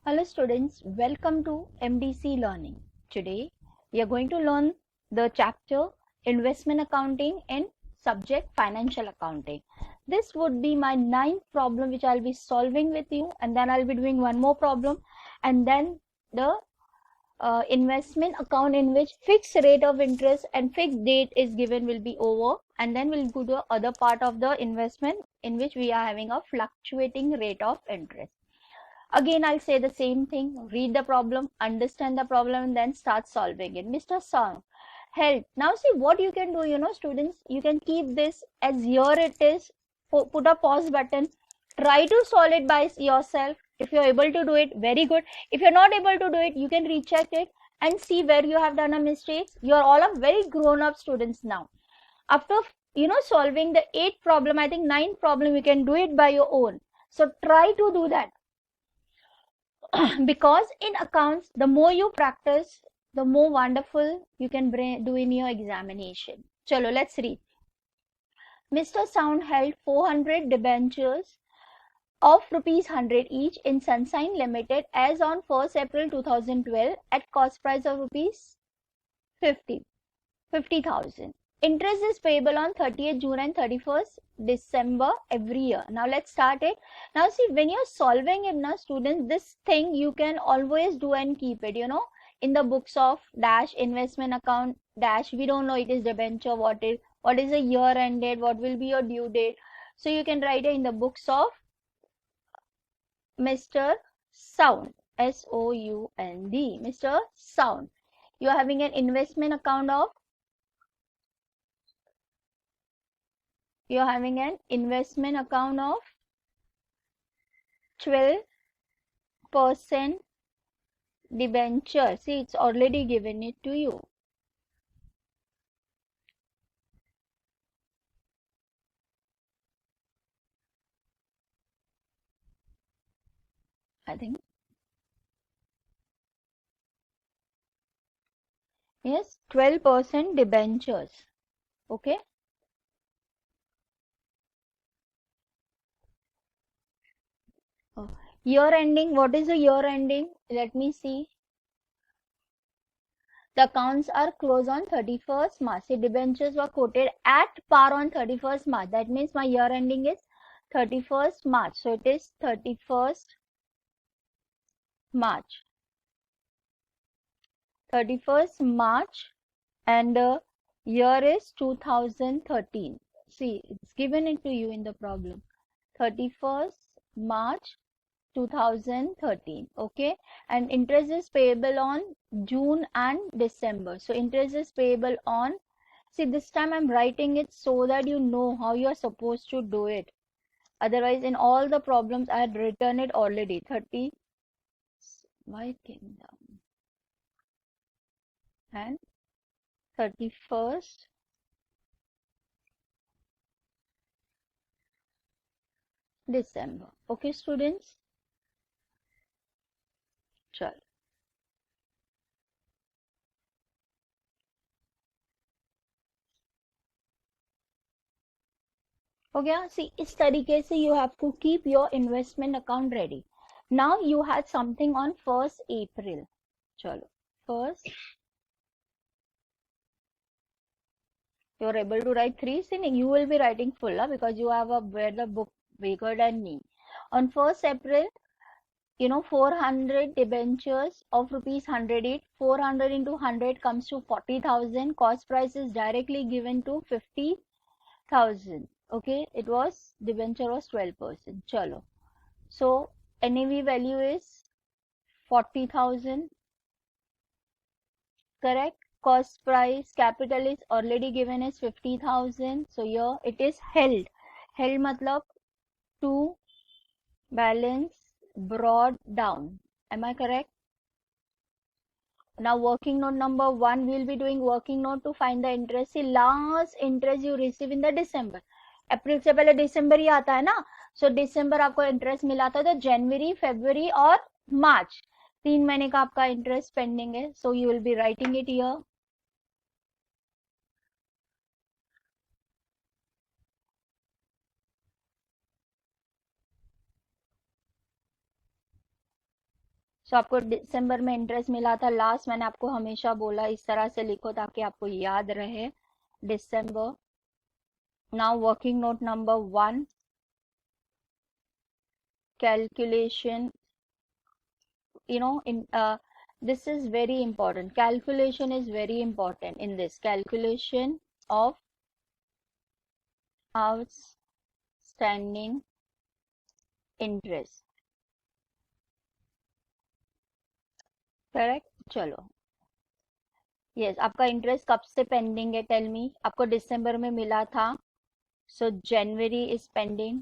Hello students, welcome to MDC Learning. Today we are going to learn the chapter Investment Accounting and subject Financial Accounting. This would be my ninth problem which I'll be solving with you, and then I'll be doing one more problem, and then the investment account in which fixed rate of interest and fixed date is given will be over, and then we'll go to the other part of the investment in which we are having a fluctuating rate of interest. Again, I'll say the same thing. Read the problem, understand the problem, and then start solving it. Mr. Song, help. Now see what you can do, students. You can keep this as here it is. Put a pause button. Try to solve it by yourself. If you're able to do it, very good. If you're not able to do it, you can recheck it and see where you have done a mistake. You're all a very grown-up students now. After, solving the 8th problem, I think 9th problem, you can do it by your own. So try to do that. Because in accounts, the more you practice, the more wonderful you can do in your examination. Chalo, let's read. Mr. Sound held 400 debentures of rupees 100 each in Sunshine Limited as on 1st April 2012 at cost price of rupees 50,000. Interest is payable on 30th June and 31st December every year. Now let's start it. Now see, when you're solving it now, students, this thing you can always do and keep it, in the books of dash investment account dash, we don't know it is debenture, what is the year ended, what will be your due date. So you can write it in the books of Mr. Sound, S-O-U-N-D, Mr. Sound. You're having an investment account of 12% debenture. See, it's already given it to you. I think. Yes, 12% debentures. Okay. Year ending. What is the year ending? Let me see. The accounts are closed on 31st March. The debentures were quoted at par on 31st March. That means my year ending is 31st March. So it is 31st March. 31st March, and the year is 2013. See, it's given it to you in the problem. 31st March 2013. Okay, and interest is payable on June and December. So interest is payable on, see, this time I'm writing it so that you know how you're supposed to do it. Otherwise, in all the problems I had written it already. 30, why it came down, and 31st December. Okay, students. चल हो गया. See, इस तरीके से you have to keep your investment account ready. Now you had something on 1st April. चलो, first you are able to write 3. See, you will be writing full because you have read the book bigger than me. On 1st April, 400 debentures of rupees 100 each. 400 into 100 comes to 40,000. Cost price is directly given to 50,000. Okay, it was, debenture was 12%. Chalo. So NAV value is 40,000. Correct. Cost price, capital is already given as 50,000. So here it is held. Held matlab to balance brought down. Am I correct? Now working note number 1, we will be doing working note to find the interest. See, last interest you receive in the December. अप्रैल से पहले दिसंबर ही आता है ना. सो दिसंबर आपको interest मिला था, तो जनवरी, फरवरी और मार्च 3 महीने का आपका इंटरेस्ट पेंडिंग है. So you will be writing it here. So आपको दिसंबर में इंटरेस्ट मिला था लास्ट, मैंने आपको हमेशा बोला इस तरह से लिखो ताकि आपको याद रहे, दिसंबर. Now working note number 1, calculation, this is very important. Calculation is very important in this. Calculation of outstanding interest. Correct. चलो, यस, आपका इंटरेस्ट कब से पेंडिंग है? Tell me. आपको दिसंबर में मिला था, so January is pending,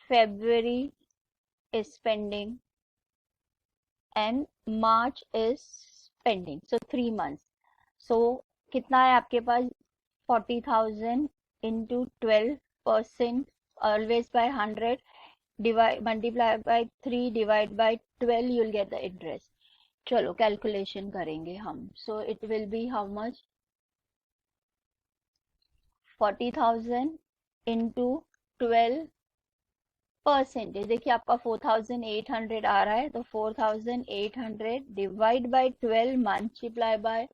February is pending and March is pending. So 3 months. So कितना है आपके पास? 40,000 into 12%, always by 100, divide multiply by 3 divide by 12, you'll get the interest. चलो कैलकुलेशन करेंगे हम. So it will be how much? 40,000 into 12%. देखिए आपका 4,800 आ रहा है, तो 4,800 डिवाइड बाय 12 मल्टीप्लाई बाय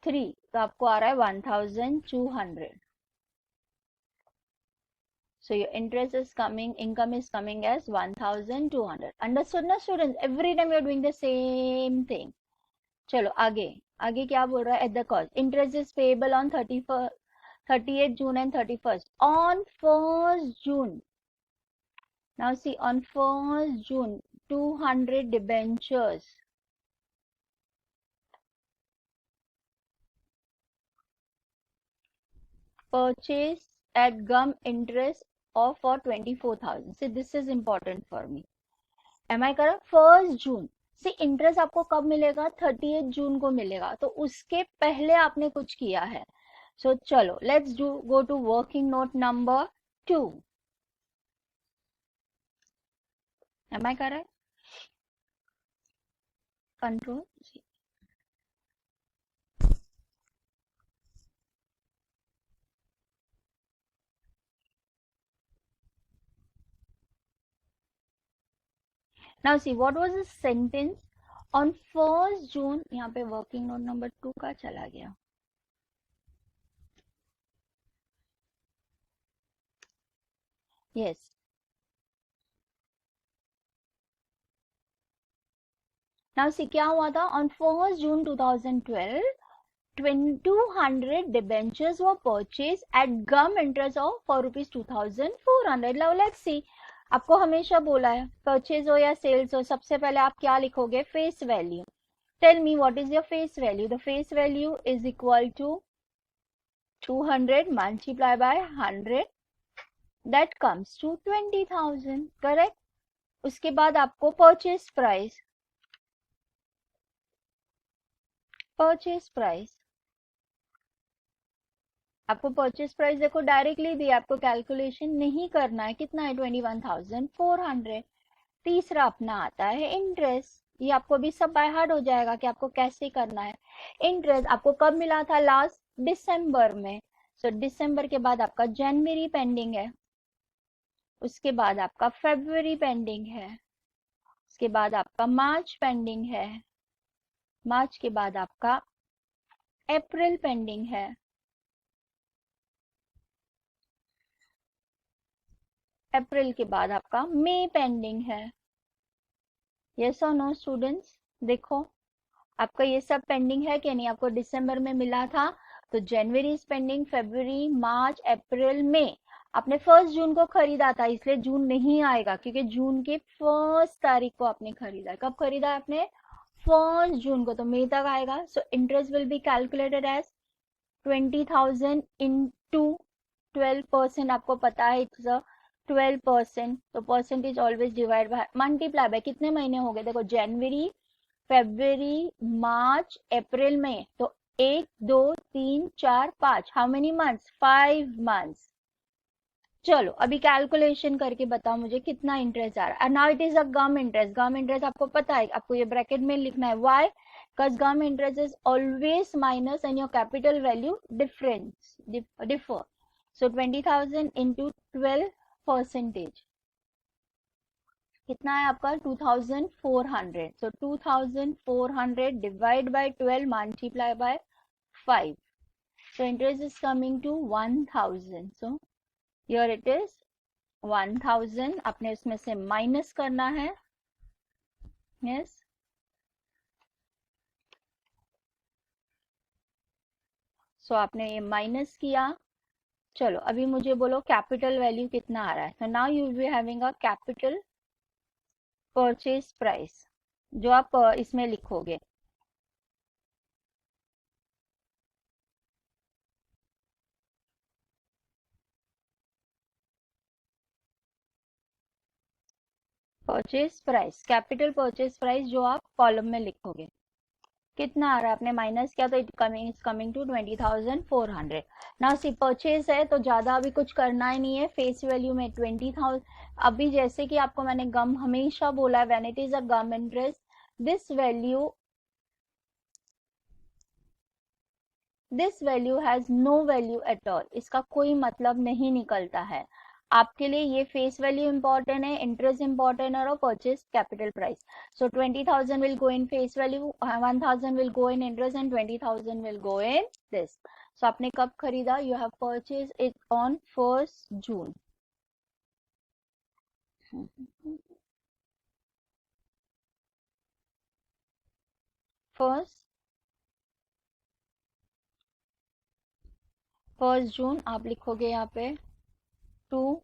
3, तो आपको आ रहा है 1,200. So your interest is coming, income is coming as 1,200. Understood ना students? Every time you're doing the same thing. चलो आगे. आगे क्या बोल रहा है? At the cost. Interest is payable on 30th June and 31st. On 1st June. Now see, on 1st June, 200 debentures. Purchase at gum interest of for 24,000. See, this is important for me. Am I correct? 1st June. See, interest आपको कब मिलेगा? 30th जून को मिलेगा, तो उसके पहले आपने कुछ किया है. सो चलो, let's go to working note number 2. Am I correct? Control C. Now see, what was the sentence? On 1st June, यहाँ पे वर्किंग नोट नंबर 2 का चला गया. Yes. Now see, क्या हुआ था? On 1st June 2012, 200 debentures were purchased at gum interest of ₹2,400. Now let's see. आपको हमेशा बोला है, परचेज हो या सेल्स हो, सबसे पहले आप क्या लिखोगे? Face value. Tell me what is your face value? The face value is equal to 200 multiply by 100, that comes to 20,000. Correct. उसके बाद आपको परचेज प्राइस, आपको परचेज प्राइस देखो डायरेक्टली दी, आपको कैलकुलेशन नहीं करना है. कितना है? 21,400. तीसरा अपना आता है इंटरेस्ट. ये आपको भी सब बाय हार्ट हो जाएगा कि आपको कैसे करना है. इंटरेस्ट आपको कब मिला था? लास्ट दिसंबर में. सो दिसंबर के बाद आपका जनवरी पेंडिंग है, उसके बाद आपका फरवरी पेंडिंग है, उसके बाद आपका मार्च पेंडिंग है, मार्च के बाद आपका अप्रैल पेंडिंग है, अप्रैल के बाद आपका मई पेंडिंग है. यस और नो स्टूडेंट्स? देखो आपका ये सब पेंडिंग है कि नहीं? आपको दिसंबर में मिला था, तो जनवरी इज पेंडिंग, फरवरी, मार्च, अप्रैल, मई. आपने 1st जून को खरीदा था, इसलिए जून नहीं आएगा, क्योंकि जून की 1st तारीख को आपने खरीदा. कब खरीदा आपने? 1st जून को, तो मई तक आएगा. So interest will be calculated as 20,000 into 12%. आपको पता है इट्स 12%, तो percentage always divide by multiply by कितने महीने हो गए? देखो, जनवरी, फरवरी, मार्च, अप्रैल, मई, तो 1 2 3 4 5. How many months? 5 months. चलो अभी कैलकुलेशन करके बताओ मुझे कितना इंटरेस्ट आ रहा है. Now it is a cum interest. Cum interest आपको पता है, आपको ये ब्रैकेट में लिखना है. Why? Because cum interest is always minus and your capital value differ. So 20,000 into 12%. कितना है आपका 2400. So 2400 divide by 12 multiply by 5. So interest is coming to 1000. So here it is 1000. आपने इसमें से माइनस करना है. Yes. So आपने ये माइनस किया. चलो अभी मुझे बोलो कैपिटल वैल्यू कितना आ रहा है. So now you will be having a capital purchase price जो आप इसमें लिखोगे. Purchase price, capital purchase price जो आप कॉलम में लिखोगे. कितना आ रहा है, आपने माइनस किया तो it coming to 20,400. Now see purchase है तो ज्यादा अभी कुछ करना ही नहीं है. फेस वैल्यू में 20,000. अभी जैसे कि आपको मैंने गम हमेशा बोला है, when it is a cum interest, this value has no value at all. इसका कोई मतलब नहीं निकलता है. आपके लिए ये फेस वैल्यू इंपॉर्टेंट है, इंटरेस्ट इंपॉर्टेंट है और purchase capital price. So 20,000 will go in face value, 1,000 will go in interest and 20,000 will go in this. So आपने कब खरीदा? You have purchase it on 1st June. First June आप लिखोगे यहाँ पे 2.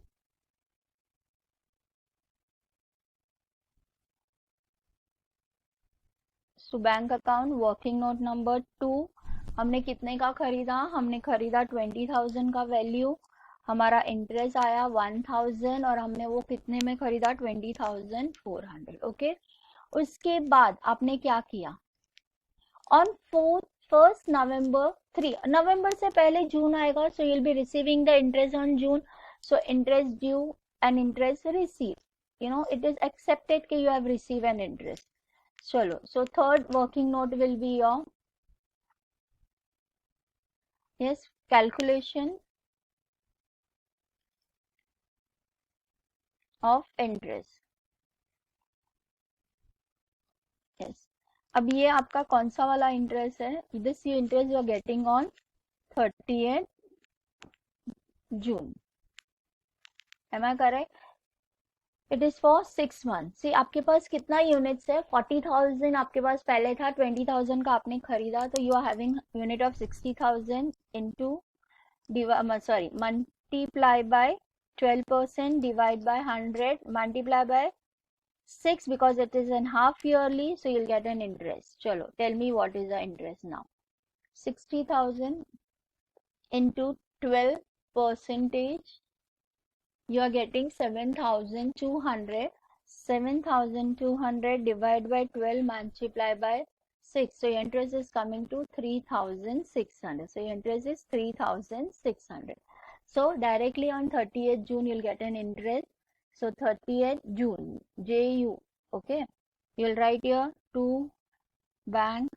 So bank account working note number 2. हमने कितने का खरीदा? हमने खरीदा 20,000 का वैल्यू. हमारा इंटरेस्ट आया 1,000 और हमने वो कितने में खरीदा? 20,400. ओके. उसके बाद आपने क्या किया? ऑन 1st November 3 नवंबर से पहले जून आएगा. सो you'll be receiving the interest on June. So interest due and interest received. You know, it is accepted कि you have received an interest. चलो. So third working note will be your calculation of interest. अब ये आपका कौन सा वाला interest है? This you interest you are getting on 30th June. Am I correct? It is for 6 months. See, आपके पास कितना यूनिट्स है? 40,000 आपके पास पहले था, 20,000 का आपने खरीदा, तो you are having unit of 60,000 into multiply by 12%, divide by 100, multiply by 6 because it is in half yearly, so you'll get an interest. Chalo, tell me what is the interest now. 60,000 into 12%, you are getting 7,200. 7,200 divided by 12 multiplied by 6. So your interest is coming to 3,600. So your interest is 3,600. So directly on 30th June, you'll get an interest. So 30th June, JU, okay. You'll write here to bank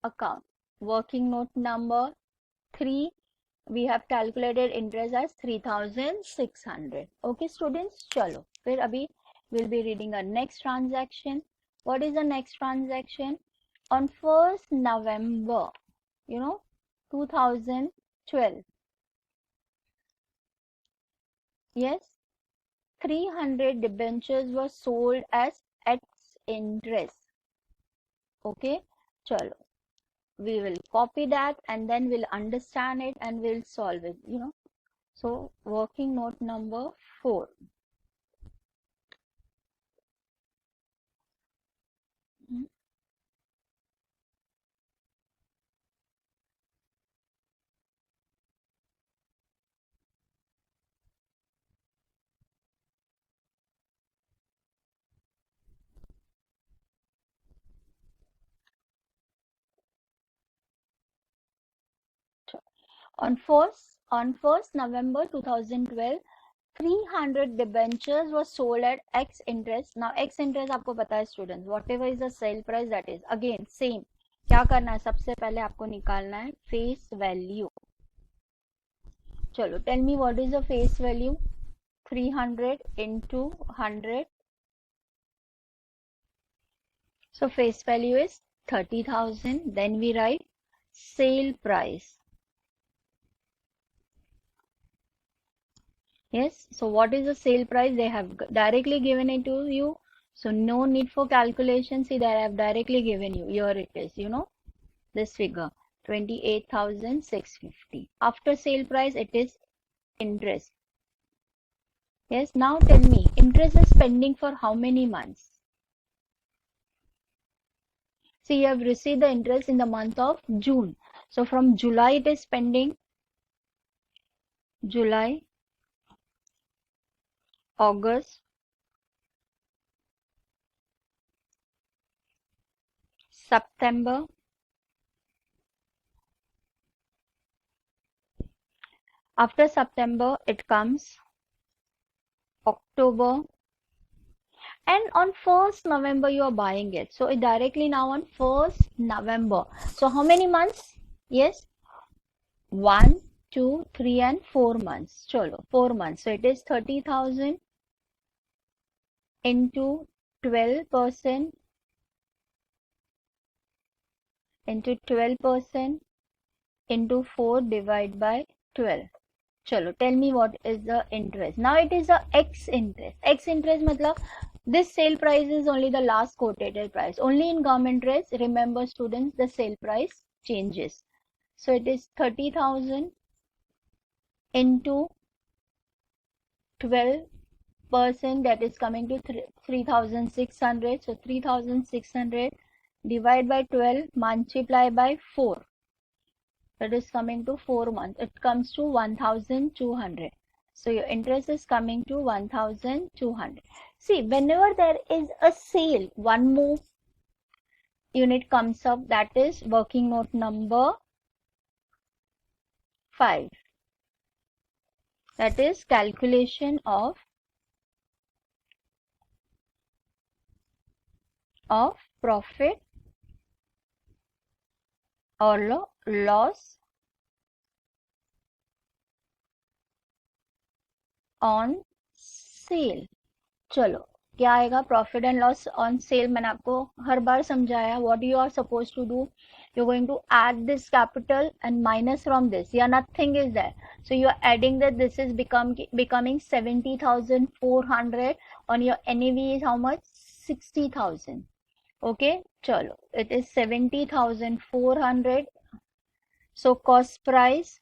account. Working note number 3. We have calculated interest as 3,600. Okay, students. Chalo. फिर अभी we'll be reading a next transaction. What is the next transaction? On 1st November, 2012. Yes. 300 debentures were sold as at interest. Okay, chalo. We will copy that and then we'll understand it and we'll solve it, So working note number 4. On 1st November 2012, 300 debentures were sold at X interest. Now X interest आपको पता है students, whatever is the sale price, that is again same. क्या करना है? सबसे पहले आपको निकालना है face value. चलो, tell me what is the face value? 300 into 100 So face value is 30,000. Then we write sale price. Yes, so what is the sale price? They have directly given it to you. So no need for calculation. See, that I have directly given you. Here it is, this figure, 28,650. After sale price, it is interest. Yes, now tell me, interest is pending for how many months? See, you have received the interest in the month of June. So from July it is pending. July, August, September, after September it comes October, and on 1st November you are buying it. So it directly now on 1st November. So how many months? Yes, 1, 2, 3 and 4 months. Cholo, 4 months. So it is 30,000 into 12% into 12% into 4 divided by 12. Chalo, tell me what is the interest. Now it is a X interest. X interest matlab this sale price is only the last quoted price. Only in government rates, remember students, the sale price changes. So it is 30,000 into 12%, that is coming to 3,600. So 3,600 divided by 12 multiply by 4. That is coming to 4 months. It comes to 1,200. So your interest is coming to 1,200. See, whenever there is a sale, one more unit comes up, that is working note number 5. That is calculation of profit or loss on sale. चलो क्या आएगा? Profit and loss on sale. मैंने आपको हर बार समझाया what you are suppose to do. you're going to add this capital and minus from this. Yeah, nothing is there. So you are adding that. This is becoming 70,400. On your NAV is how much? 60,000. Okay, chalo. It is 70,400. So cost price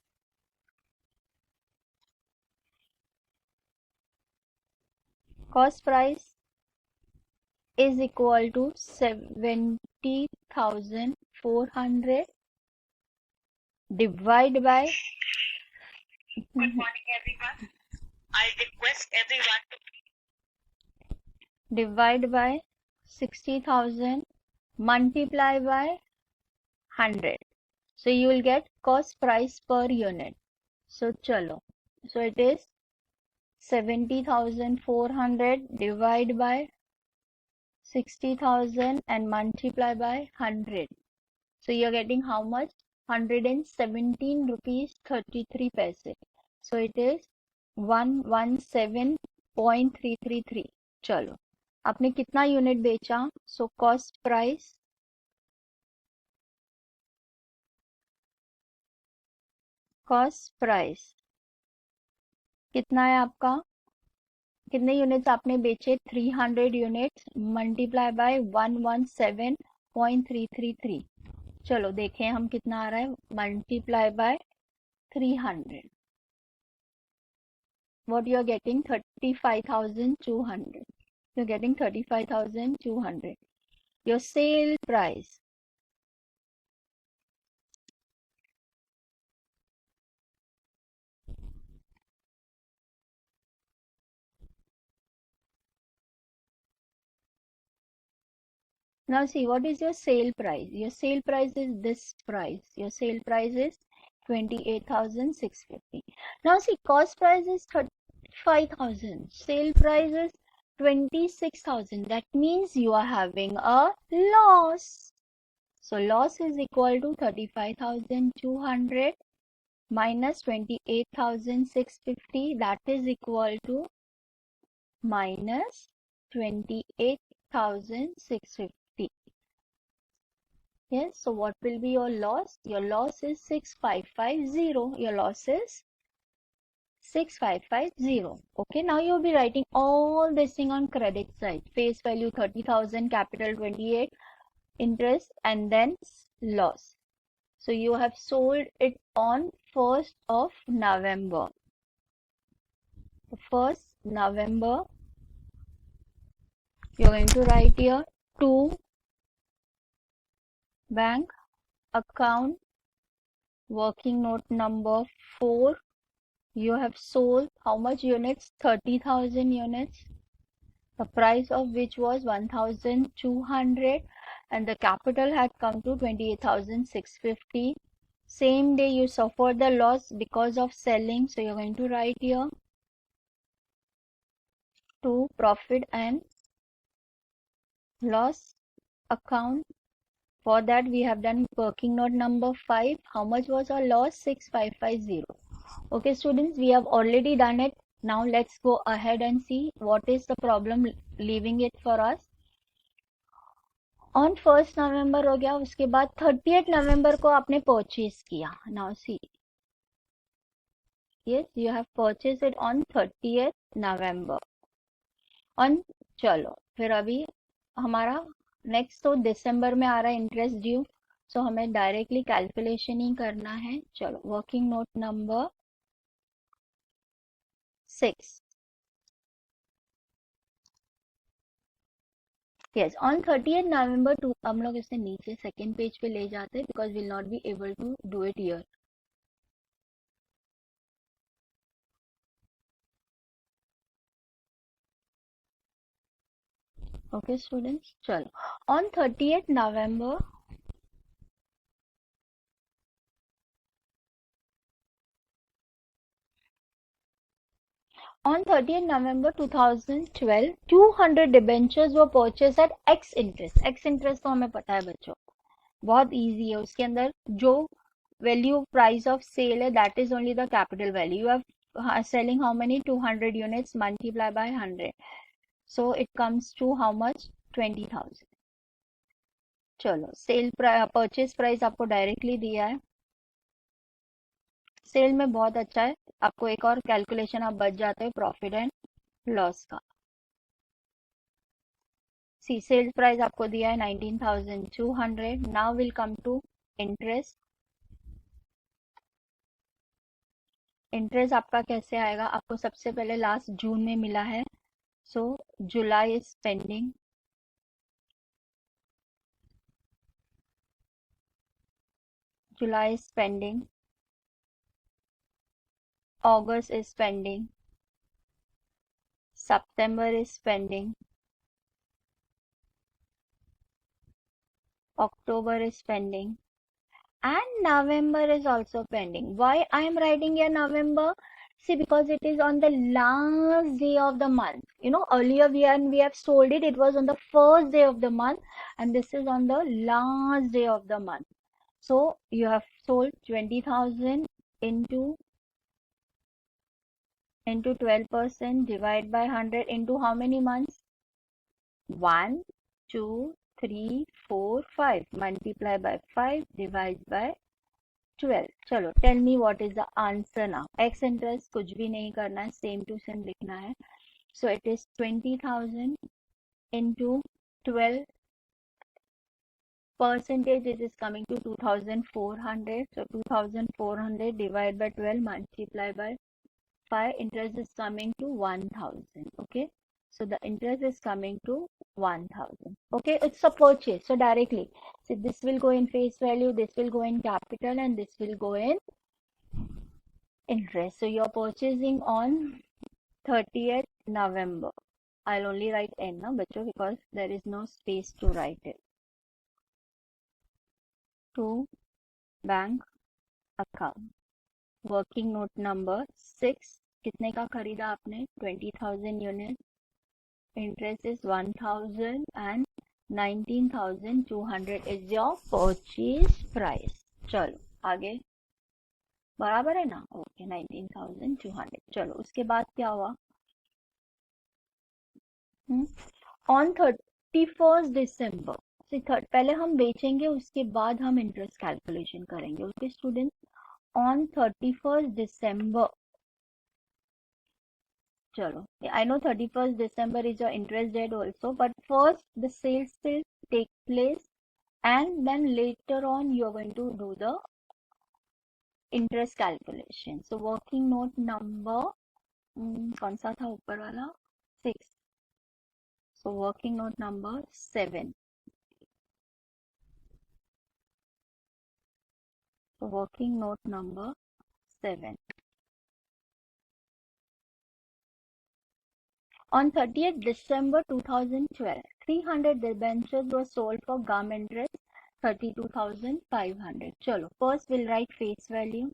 is equal to 70,400 divided by. Good morning, everyone. I request everyone to divide by 60,000 multiply by 100. So you will get cost price per unit. So chalo. So it is 70,400 divided by 60,000 and multiply by 100. So you are getting how much? 117 rupees 33 paise. So it is 117.333. चलो, आपने कितना unit बेचा? So cost price कितना है आपका? कितने units आपने बेचे? 300 यूनिट्स मल्टीप्लाई बाय 117.333. चलो देखें हम कितना आ रहा है. Multiply by 300. what you are getting? 35,200. you're getting 35,200. your sale price now. See, what is your sale price? Your sale price is this price. Your sale price is 28,650. now see, cost price is 35,000. sale price is 26,000. that means you are having a loss. So loss is equal to 35,200 minus 28,650. that is equal to minus 28,650. Yes, so what will be your loss? Your loss is 6550. Your loss is 6550. Okay, now you'll be writing all this thing on credit side. Face value 30,000, capital 28, interest, and then loss. So you have sold it on 1st of November. 1st November, you're going to write here to bank account working note number 4. You have sold how much units? 30,000 units. The price of which was 1,200 and the capital had come to 28,650. Same day you suffered the loss because of selling. So you're going to write here to profit and loss account. For that we have done working note number 5. How much was our loss? 6550. Okay students, we have already done it. Now let's go ahead and see what is the problem leaving it for us. On 1st November हो गया, उसके बाद 30th November को आपने purchase किया. Now see, yes, you have purchased it on 30th November. On चलो फिर अभी हमारा नेक्स्ट तो दिसंबर में आ रहा है इंटरेस्ट ड्यू. सो हमें डायरेक्टली कैलकुलेशन ही करना है. चलो working note number 6. Yes, on 30th November to हम लोग इसे नीचे सेकेंड पेज पे ले जाते हैं because we'll not be able to do it here. Okay students, चलो on 30th November on 30th November 2012 200 debentures were purchased at X interest. X interest तो हमें पता है बच्चों, बहुत इजी है. उसके अंदर जो वैल्यू प्राइस ऑफ सेल है that is only the capital value. You are selling how many? 200 units multiply by 100. So it comes to how much? 20,000. चलो सेल परचेज प्राइस आपको डायरेक्टली दिया है. सेल में बहुत अच्छा है, आपको एक और कैलकुलेशन आप बच जाते हो प्रॉफिट एंड लॉस का. सी सेल्स प्राइस आपको दिया है 19,200. Now will come to interest. Interest आपका कैसे आएगा? आपको सबसे पहले लास्ट जून में मिला है. So July is pending. July is pending. August is pending. September is pending. October is pending. And November is also pending. Why I am writing here November? See, because it is on the last day of the month. You know, earlier when we have sold it, it was on the first day of the month, and this is on the last day of the month. So you have sold 20,000 into 12% divide by 100 into how many months? 1, 2, 3, 4, 5 multiply by 5 divide by 12. चलो tell me what is the answer now. X interest कुछ भी नहीं करना है, same to same लिखना है. So it is 20,000 into 12 percentage, it is coming to 2,400. So 2,400 divided by 12 multiply by 5, interest is coming to 1,000. Okay, so the interest is coming to 1,000. Okay, it's a purchase, so directly, so this will go in face value, this will go in capital, and this will go in interest. So you're purchasing on 30th November. I'll only write N now, bachcho, because there is no space to write it. To bank account working note number 6. कितने का खरीदा आपने? 20,000 unit. Interest is 1,000 and 19,200 is your purchase price. चलो आगे बराबर है ना? Okay, 19,200. चलो उसके बाद क्या हुआ? On 31st December. पहले हम बेचेंगे, उसके बाद हम इंटरेस्ट कैलकुलेशन करेंगे. Okay student, on 31st December. Chalo, I know 31st December is your interest date also, but first the sales will take place and then later on you are going to do the interest calculation. So working note number कौन सा था ऊपर वाला 6. So working note number 7. So working note number 7. On 30th December 2012, 300 debentures were sold for gum interest 32,500. Chalo, first we'll write face value.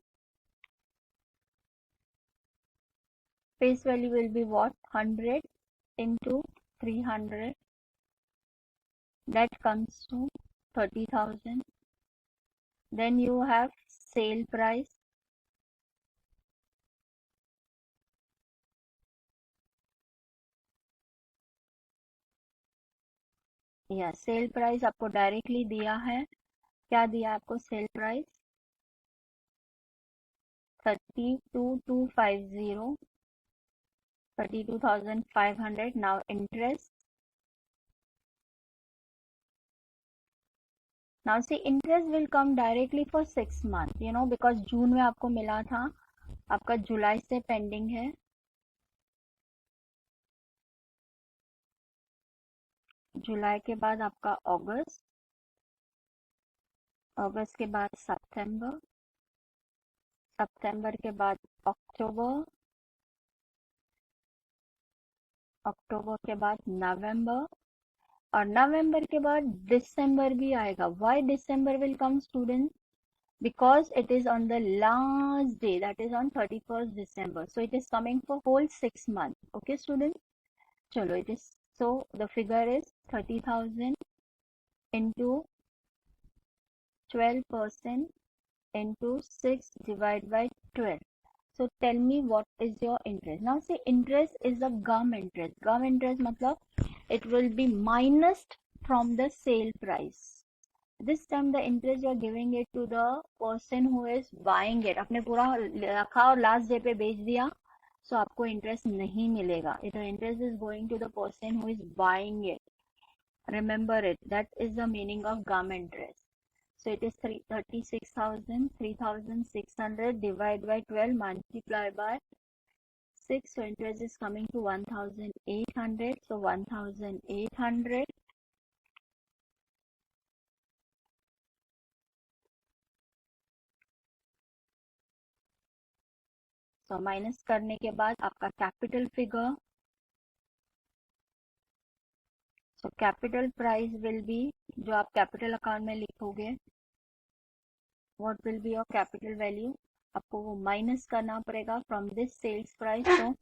Face value will be what? 100 into 300. That comes to 30,000. Then you have sale price. या sale price आपको directly दिया है. क्या दिया आपको sale price? 32,250, 32,500. Now interest. Now see, interest will come directly for 6 months, you know, because जून में आपको मिला था, आपका जुलाई से पेंडिंग है. जुलाई के बाद आपका अगस्त, अगस्त के बाद सितंबर, सितंबर के बाद अक्टूबर, अक्टूबर के बाद नवंबर, और नवंबर के बाद दिसंबर भी आएगा. Why December will come student? Because it is on the last day, that is on 31st December. So it is coming for whole 6 months. Okay students? Chalo, it is, so the figure is 30,000 into 12% into 6 divided by 12. So tell me what is your interest. Now say interest is a gum interest. Gum interest matlab it will be minused from the sale price. This time the interest you are giving it to the person who is buying it. आपने पूरा रखा और last day पे बेच दिया, so आपको interest नहीं मिलेगा. The interest is going to the person who is buying it. Remember it. That is the meaning of gum interest. So it is 36,000, 3,600 divided by 12 multiplied by 6. So interest is coming to 1,800. So 1,800. So minus करने के बाद आपका capital figure. So capital price will be, जो आप capital account में लिखोगे, what will be your capital value. आपको वो माइनस करना पड़ेगा फ्रॉम दिस सेल्स प्राइस. तो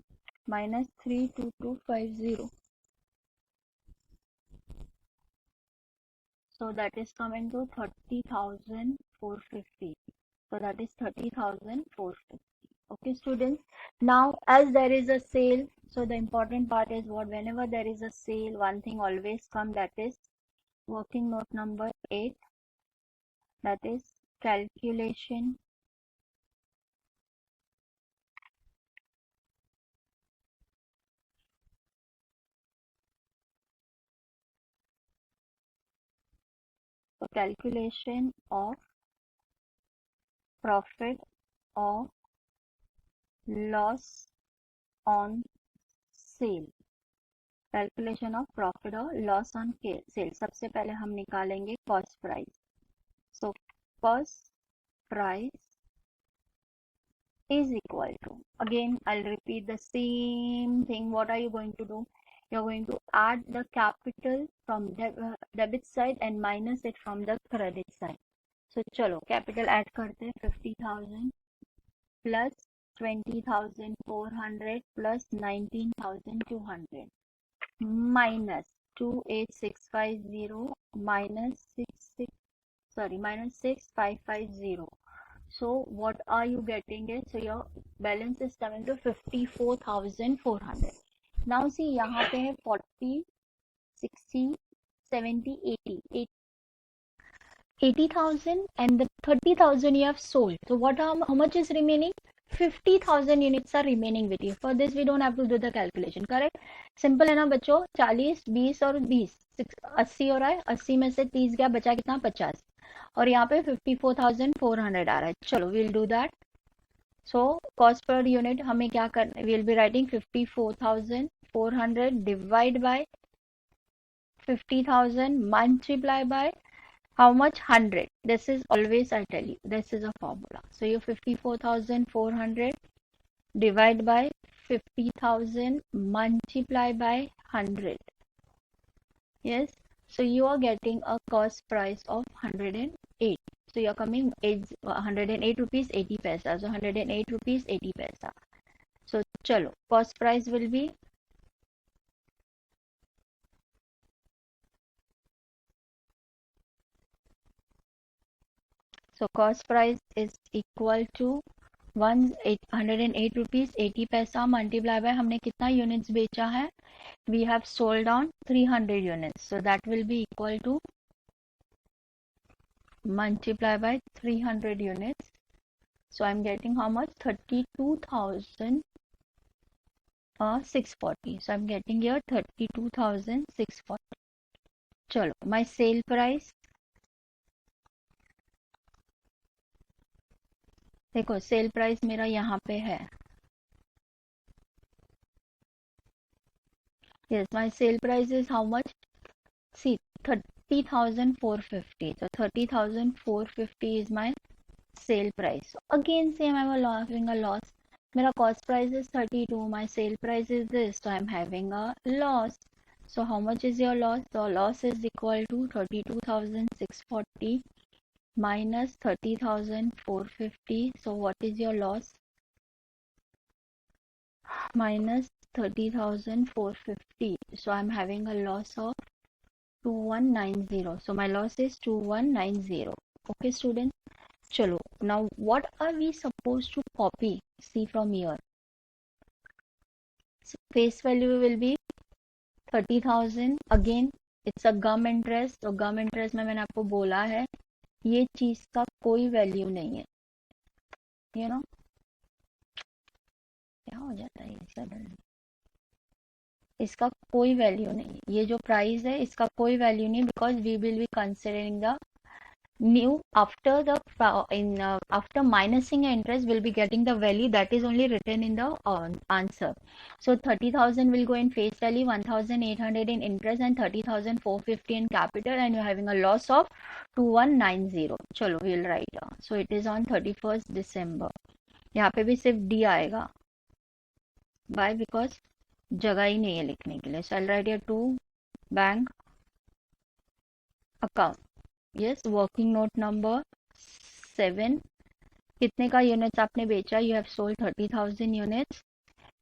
minus 32250. So that is coming to 30,450. So that is 30,450. Okay students, now as there is a sale, so the important part is what, whenever there is a sale, one thing always come, that is working note number 8, that is calculation of profit or loss on sale. Calculation of profit और loss on cell. सबसे पहले हम निकालेंगे cost price. So cost price is equal to, again I'll repeat the same thing. What are you going to do? You're going to add the capital from debit side and minus it from the credit side. So chalo capital add karte 50,000 plus 20,400 plus 19,200 minus 28,650 minus 6,550. So what are you getting it? So your balance is coming to 54,400. Now see यहाँ पे है 40, 60, 70, 80. 80,000 and the 30,000 you have sold. So how much is remaining? 50,000 units are remaining with you. For this we don't have to do the calculation, correct? Simple है ना बच्चों, 40, 20 और 20, 80 हो रहा है, 80 में से 30 गया, बचा कितना? 50, और यहाँ पे 54,400 आ रहा है. चलो we'll do that. So cost per unit हमें क्या करना है? We'll be writing 54,400 divide by 50,000 multiply by how much? 100. This is always, I tell you, this is a formula. So your 54,400 divide by 50,000 multiply by 100. Yes. So you are getting a cost price of 108. So you are coming 108 rupees 80 paisa. So 108 rupees 80 paisa. So chalo, cost price will be cost price is equal to 108 rupees 80 paisa multiply by हमने कितना units बेचा है? We have sold on 300 units. So that will be equal to multiply by 300 units. So I'm getting how much? 32,640. So I'm getting here 32,640. चलो, my sale price, देखो sale price मेरा यहाँ पे है. Yes, my sale price is how much? See, 30,450. So 30,450 is my sale price. So again, same, I'm having a loss. मेरा cost price is 32. My sale price is this. So I'm having a loss. So how much is your loss? The loss is equal to 32,640 minus 30,450. So what is your loss? Minus 30,450. So I'm having a loss of 2190. So my loss is 2190. Okay, students. Chalo. Now what are we supposed to copy? See from here. So face value will be 30,000. Again, it's a gum interest. तो gum interest में मैंने आपको बोला है, ये चीज का कोई वैल्यू नहीं है. You know? क्या हो जाता है सडनली? इसका कोई वैल्यू नहीं. ये जो प्राइस है इसका कोई वैल्यू नहीं, because we will be considering the new after the after minusing interest we'll be getting the value that is only written in the answer. So 30,000 will go in face value, 1,800 in interest and 30,450 in capital, and you're having a loss of 2190. चलो we'll write. So it is on 31st December. यहाँ पे भी सिर्फ D आएगा. Why? Because जगह ही नहीं है लिखने के लिए. So I'll write here to bank account. Yes, working note number 7. कितने का यूनिट्स आपने बेचा? You have sold 30,000 units.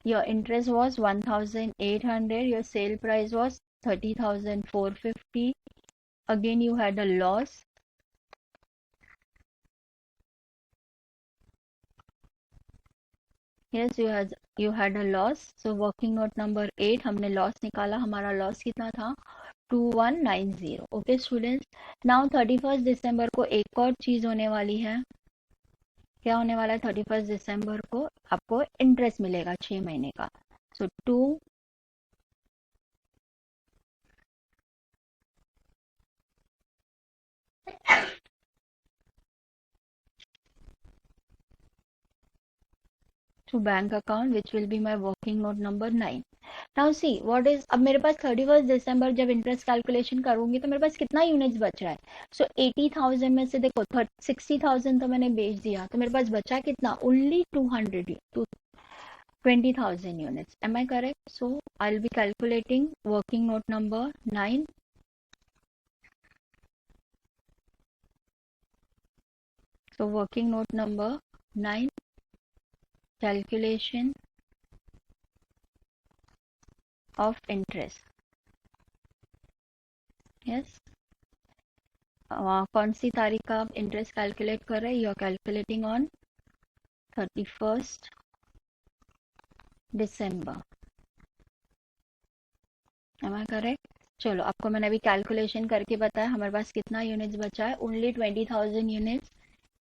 Your interest was 1,800. Your sale price was 30,450. Again, you had a loss. Yes, you had a loss. So working note number 8 हमने loss निकाला. हमारा loss कितना था? 2190. Okay students, now 31st दिसंबर को एक और चीज होने वाली है. क्या होने वाला है? 31st दिसंबर को आपको इंटरेस्ट मिलेगा 6 महीने का. सो 2 to bank account which will be my working note number 9. Now see what is, अब मेरे पास 31st दिसंबर जब इंटरेस्ट कैलकुलेशन करूंगी तो मेरे पास कितना यूनिट्स बच रहा है? सो 80,000 में से देखो 60,000 तो मैंने बेच दिया, तो मेरे पास बचा कितना? Only 20,000 units. Am I correct? So I'll be calculating working note number 9. So working note number 9, calculation of interest. Yes. कौन सी तारीख का आप इंटरेस्ट कैलकुलेट कर रहे हैं? You are calculating on 31st December. Am I correct? चलो आपको मैंने अभी कैलकुलेशन करके बताया हमारे पास कितना यूनिट्स बचा है, only 20,000 units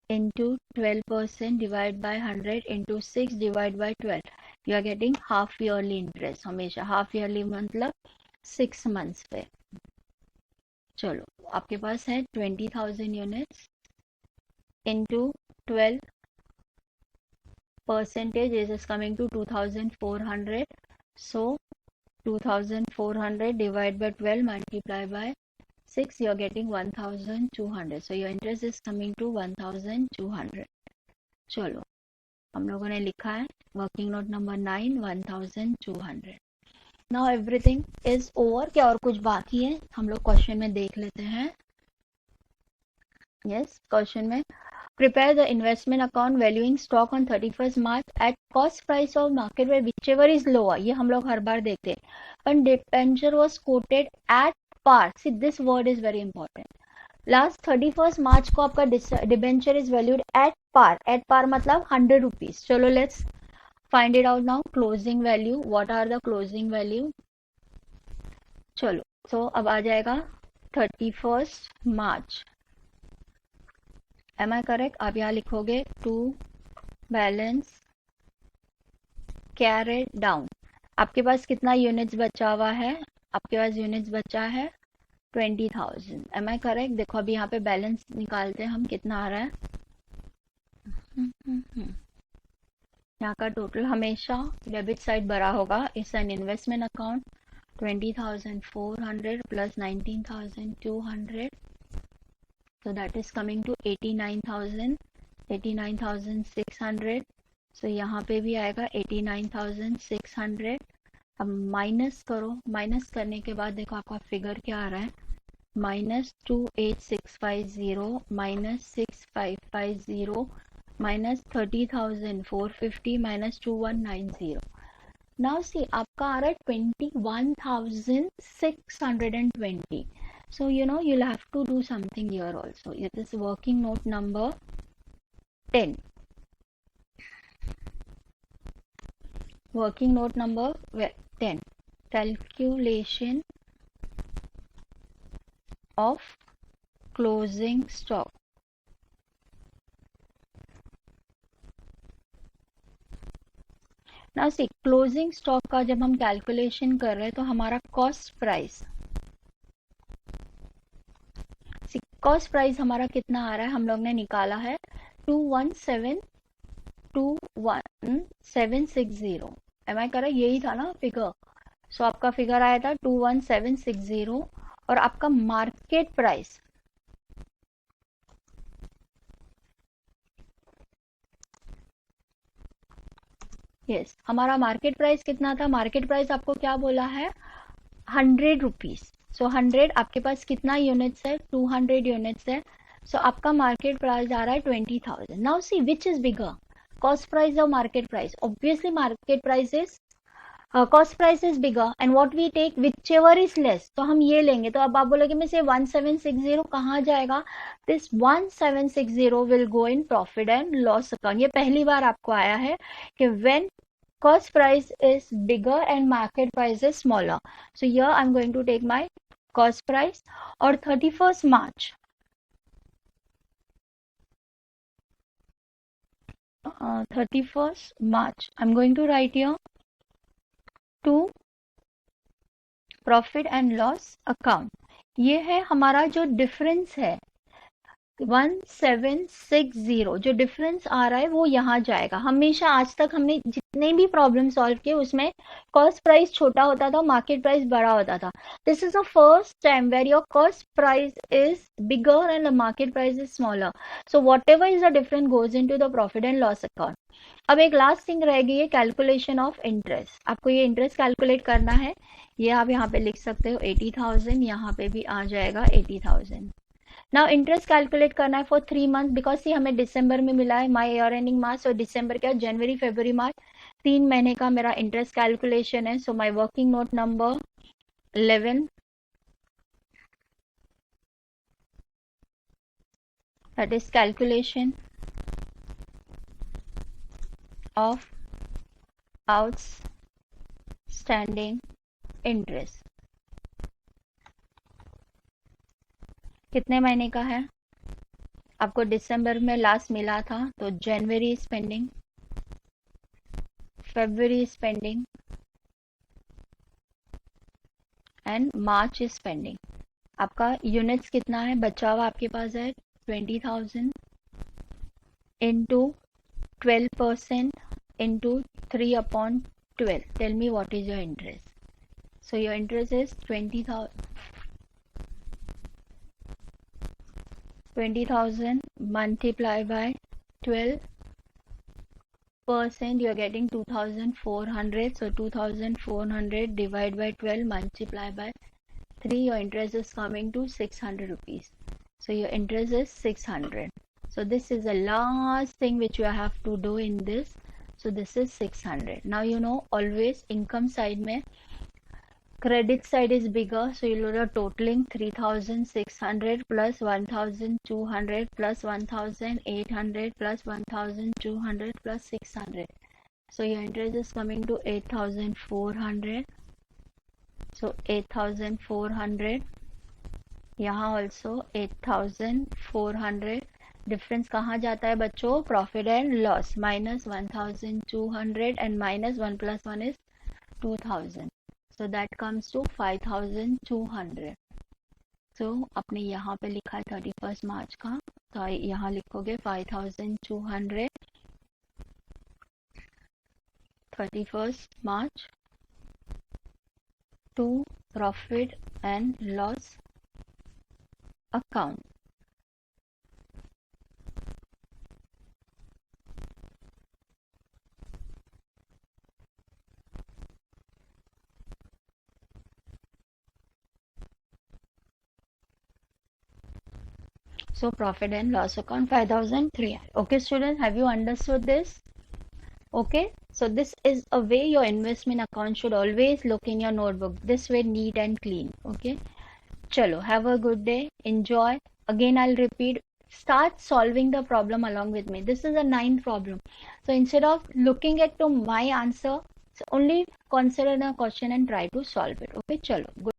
into 12% divide by 100 into 6 divide by 12, you are getting half yearly interest. हमेशा half yearly मतलब 6 months पे. चलो आपके पास है 20,000 units into 12 percentage is coming to 2,400. So 2,400 divided by 12 multiply by 6, you are getting 1,200. So your interest is coming to 1,200. चलो हम लोगों ने लिखा है working note number 9 1,200. Now everything is over. क्या और कुछ बाकी है? हम लोग क्वेश्चन में देख लेते हैं. यस, क्वेश्चन में prepare the investment account valuing stock on 31st March at cost price of market where whichever is lower. ये हम लोग हर बार देखते हैं. When debenture was quoted at par, see this word is very important. Last 31st March को आपका debenture is valued at par. At par मतलब 100 rupees. चलो let's find it out now. Closing value, what are the closing value? चलो तो अब आ जाएगा 31st March. M I correct? आप यहाँ लिखोगे टू बैलेंस कैरेड डाउन. आपके पास कितना यूनिट्स बचा हुआ है? आपके पास यूनिट्स बचा है 20,000. Am I correct? देखो अभी यहाँ पे बैलेंस निकालते हैं हम, कितना आ रहा है. यहाँ का टोटल हमेशा डेबिट साइड बड़ा होगा. It's an investment account. 20,400 plus 19,200, so that is coming to 89,600. so यहाँ पे भी आएगा 89,600. अब माइनस करो. माइनस करने के बाद देखो आपका फिगर क्या आ रहा है. -28,650 -6,550 -30,450 -2190. नाउ सी आपका आ रहा है 21,620. so you'll have to do something here also. It is working note number 10. Working note number 10. Calculation of closing stock. Now see, closing stock का जब हम कैलकुलेशन कर रहे हैं तो हमारा कॉस्ट प्राइस, कॉस्ट प्राइस हमारा कितना आ रहा है? हम लोग ने निकाला है 21760. Am I correct? यही था ना फिगर. सो आपका फिगर आया था 21760 और आपका मार्केट प्राइस यस हमारा मार्केट प्राइस कितना था? मार्केट प्राइस आपको क्या बोला है? 100 रुपीज. सो 100 आपके पास कितना यूनिट्स है? 200 यूनिट्स है. सो आपका मार्केट प्राइस आ रहा है 20,000. Now see which is bigger, cost price और market price? Obviously market price is cost price is bigger and what we take whichever is less. तो हम ये लेंगे. तो अब आप बोलोगे मैं से 1760 कहाँ जाएगा? This 1760 will go in profit and loss account. ये पहली बार आपको आया है कि when cost price is bigger and market price is smaller. So here I'm going to take my cost price or 31st March. 31st March. I'm going to write here to profit and loss account. ये है हमारा जो difference है 1760. जो difference आ रहा है वो यहाँ जाएगा. हमेशा आज तक हमने जितने भी प्रॉब्लम सॉल्व किए उसमें कॉस्ट प्राइस छोटा होता था, मार्केट प्राइस बड़ा होता था. This is the first time where your cost price is bigger and the market price is smaller. So whatever is the difference goes into the profit and loss account. अब एक last thing रह गई है, calculation of interest. आपको ये interest calculate करना है. ये आप यहाँ पे लिख सकते हो 80,000. यहाँ पे भी आ जाएगा 80,000. नाउ इंटरेस्ट कैलकुलेट करना है फॉर 3 मंथ बिकॉज सी हमें दिसंबर में मिला है माई ईयर एंडिंग मार्च. और दिसंबर क्या, जनवरी फरवरी मार्च, 3 महीने का मेरा इंटरेस्ट कैलकुलेशन है. So my working note number 11, that is calculation of outstanding interest. कितने महीने का है? आपको दिसंबर में लास्ट मिला था, तो जनवरी is pending, February is pending and March is pending. आपका यूनिट्स कितना है बचा हुआ आपके पास है? 20,000 into 12% into 3/12. Tell me what is your interest. So your interest is 20,000 multiplied by 12%. You're getting 2,400. So 2,400 divided by 12 multiplied by 3. Your interest is coming to 600 rupees. So your interest is 600. So this is the last thing which you have to do in this. So this is 600. Now you know always income side mein credit side is bigger, so you'll do a totaling 3,600 plus 1,200 plus 1,800 plus 1,200 plus 600. So your interest is coming to 8,400. So 8,400. यहाँ also 8,400. Difference कहाँ जाता है बच्चों? Profit and loss minus 1,200 and minus 1 plus 1 is 2,000. So that comes to 5,200. So आपने यहाँ पे लिखा है 31 मार्च का, तो यहाँ लिखोगे 5,200 31st March to profit and loss account. So profit and loss account 5,300. Okay students, have you understood this? Okay, so this is a way your investment account should always look in your notebook. This way neat and clean. Okay, chalo, have a good day, enjoy. Again I'll repeat, start solving the problem along with me. This is a 9th problem. So instead of looking at to my answer, only consider the question and try to solve it. Okay, chalo, good.